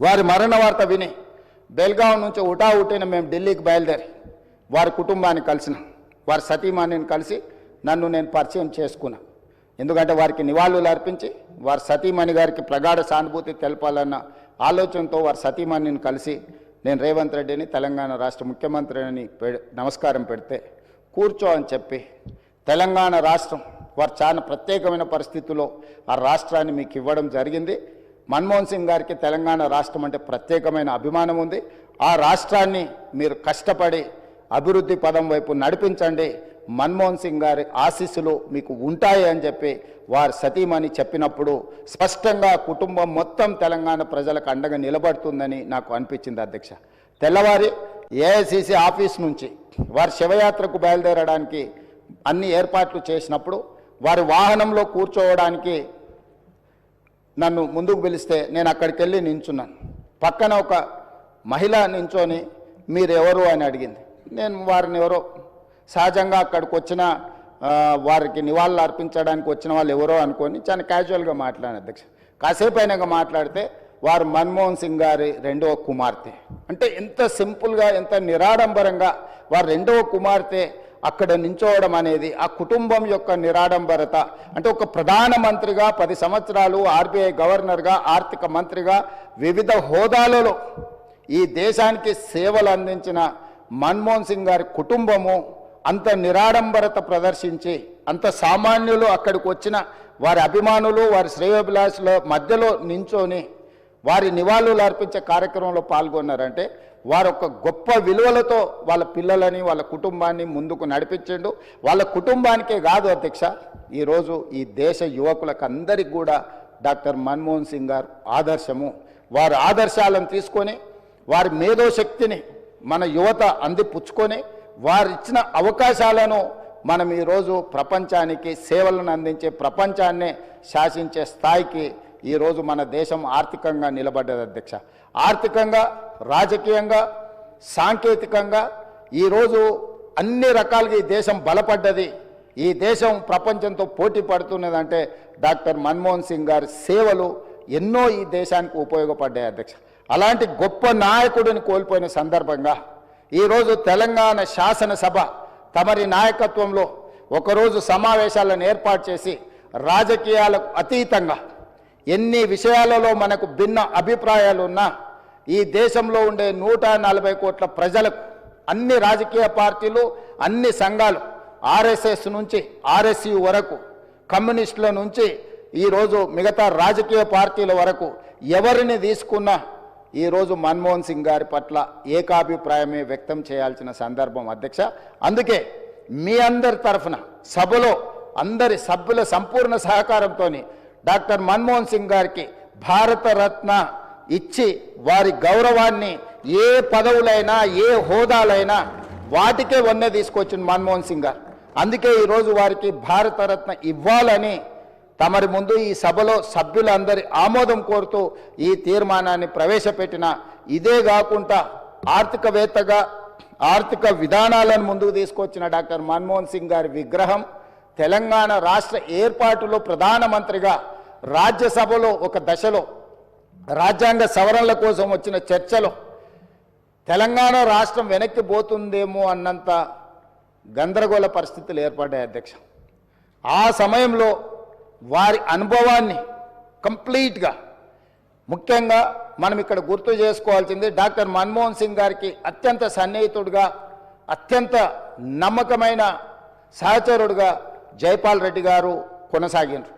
వారి మరణ వార్త విని బెల్గాం నుంచి ఉటావుటిన మేము ఢిల్లీకి బయలుదేరి వారి కుటుంబాన్ని కలిసిన, వారి సతీమణిని కలిసి నన్ను నేను పరిచయం చేసుకున్నా. ఎందుకంటే వారికి నివాళులు అర్పించి వారి సతీమణి గారికి ప్రగాఢ సానుభూతి తెలపాలన్న ఆలోచనతో వారి సతీమణిని కలిసి నేను రేవంత్ రెడ్డిని తెలంగాణ రాష్ట్ర ముఖ్యమంత్రిని నమస్కారం పెడితే కూర్చో అని చెప్పి తెలంగాణ రాష్ట్రం వారు చాలా ప్రత్యేకమైన పరిస్థితుల్లో ఆ రాష్ట్రాన్ని మీకు ఇవ్వడం జరిగింది. మన్మోహన్ సింగ్ గారికి తెలంగాణ రాష్ట్రం అంటే ప్రత్యేకమైన అభిమానం ఉంది. ఆ రాష్ట్రాన్ని మీరు కష్టపడి అభివృద్ధి పదం వైపు నడిపించండి, మన్మోహన్ సింగ్ గారి ఆశీస్సులు మీకు ఉంటాయి అని చెప్పి వారి సతీమణి చెప్పినప్పుడు స్పష్టంగా కుటుంబం మొత్తం తెలంగాణ ప్రజలకు అండగా నిలబడుతుందని నాకు అనిపించింది అధ్యక్ష. తెల్లవారి ఏఐసిసి ఆఫీస్ నుంచి వారి శివయాత్రకు బయలుదేరడానికి అన్ని ఏర్పాట్లు చేసినప్పుడు వారి వాహనంలో కూర్చోవడానికి నన్ను ముందుకు పిలిస్తే నేను అక్కడికి వెళ్ళి నించున్నాను. పక్కన ఒక మహిళ నించొని మీరెవరు అని అడిగింది. నేను వారిని ఎవరో సహజంగా అక్కడికి వచ్చిన వారికి నివాళులు అర్పించడానికి వచ్చిన వాళ్ళు ఎవరో అనుకొని చాలా క్యాజువల్గా మాట్లాడాను అధ్యక్ష. కాసేపు అయినాక మాట్లాడితే వారు మన్మోహన్ సింగ్ గారి రెండవ కుమార్తె. అంటే ఎంత సింపుల్గా ఎంత నిరాడంబరంగా వారి రెండవ కుమార్తె అక్కడ నించోవడం అనేది ఆ కుటుంబం యొక్క నిరాడంబరత. అంటే ఒక ప్రధానమంత్రిగా 10 సంవత్సరాలు, ఆర్బీఐ గవర్నర్గా, ఆర్థిక మంత్రిగా వివిధ హోదాలలో ఈ దేశానికి సేవలు అందించిన మన్మోహన్ సింగ్ గారి కుటుంబము అంత నిరాడంబరత ప్రదర్శించి అంత సామాన్యులు అక్కడికి వచ్చిన వారి అభిమానులు వారి శ్రేయోభిలాషుల మధ్యలో నించొని వారి నివాళులు అర్పించే కార్యక్రమంలో పాల్గొన్నారంటే వారు ఒక గొప్ప విలువలతో వాళ్ళ పిల్లలని వాళ్ళ కుటుంబాన్ని ముందుకు నడిపించిండు. వాళ్ళ కుటుంబానికే కాదు అధ్యక్ష, ఈరోజు ఈ దేశ యువకులకు అందరికీ కూడా డాక్టర్ మన్మోహన్ సింగ్ గారు ఆదర్శము. వారి ఆదర్శాలను తీసుకొని వారి మేధోశక్తిని మన యువత అందిపుచ్చుకొని వారిచ్చిన అవకాశాలను మనం ఈరోజు ప్రపంచానికి సేవలను అందించే ప్రపంచాన్నే శాసించే స్థాయికి ఈరోజు మన దేశం ఆర్థికంగా నిలబడ్డది అధ్యక్ష. ఆర్థికంగా, రాజకీయంగా, సాంకేతికంగా ఈరోజు అన్ని రకాలుగా ఈ దేశం బలపడ్డది. ఈ దేశం ప్రపంచంతో పోటీ పడుతున్నదంటే డాక్టర్ మన్మోహన్ సింగ్ గారి సేవలు ఎన్నో ఈ దేశానికి ఉపయోగపడ్డాయి అధ్యక్ష. అలాంటి గొప్ప నాయకుడిని కోల్పోయిన సందర్భంగా ఈరోజు తెలంగాణ శాసనసభ తమరి నాయకత్వంలో ఒకరోజు సమావేశాలను ఏర్పాటు చేసి రాజకీయాలకు అతీతంగా ఎన్ని విషయాలలో మనకు భిన్న అభిప్రాయాలు ఉన్నా ఈ దేశంలో ఉండే 140 కోట్ల ప్రజలకు అన్ని రాజకీయ పార్టీలు, అన్ని సంఘాలు, ఆర్ఎస్ఎస్ నుంచి ఆర్ఎస్యు వరకు, కమ్యూనిస్టుల నుంచి ఈరోజు మిగతా రాజకీయ పార్టీల వరకు ఎవరిని తీసుకున్నా ఈరోజు మన్మోహన్ సింగ్ గారి పట్ల ఏకాభిప్రాయమే వ్యక్తం చేయాల్సిన సందర్భం అధ్యక్ష. అందుకే మీ అందరి తరఫున సభలో అందరి సభ్యుల సంపూర్ణ సహకారంతో డాక్టర్ మన్మోహన్ సింగ్ గారికి భారతరత్న ఇచ్చి వారి గౌరవాన్ని ఏ పదవులైనా ఏ హోదాలైనా వాటికే వన్నె తీసుకొచ్చిన మన్మోహన్ సింగ్ గారు. అందుకే ఈరోజు వారికి భారతరత్న ఇవ్వాలని తమరి ముందు ఈ సభలో సభ్యులందరి ఆమోదం కోరుతూ ఈ తీర్మానాన్ని ప్రవేశపెట్టిన. ఇదే కాకుండా ఆర్థికవేత్తగా ఆర్థిక విధానాలను ముందుకు తీసుకొచ్చిన డాక్టర్ మన్మోహన్ సింగ్ గారి విగ్రహం తెలంగాణ రాష్ట్ర ఏర్పాటులో ప్రధానమంత్రిగా రాజ్యసభలో ఒక దశలో రాజ్యాంగ సవరణల కోసం వచ్చిన చర్చలో తెలంగాణ రాష్ట్రం వెనక్కి పోతుందేమో అన్నంత గందరగోళ పరిస్థితులు ఏర్పడ్డాయి అధ్యక్ష. ఆ సమయంలో వారి అనుభవాన్ని కంప్లీట్గా, ముఖ్యంగా మనం ఇక్కడ గుర్తు చేసుకోవాల్సింది డాక్టర్ మన్మోహన్ సింగ్ గారికి అత్యంత సన్నిహితుడుగా, అత్యంత నమ్మకమైన సహచరుడుగా జైపాల్ రెడ్డి గారు కొనసాగినారు.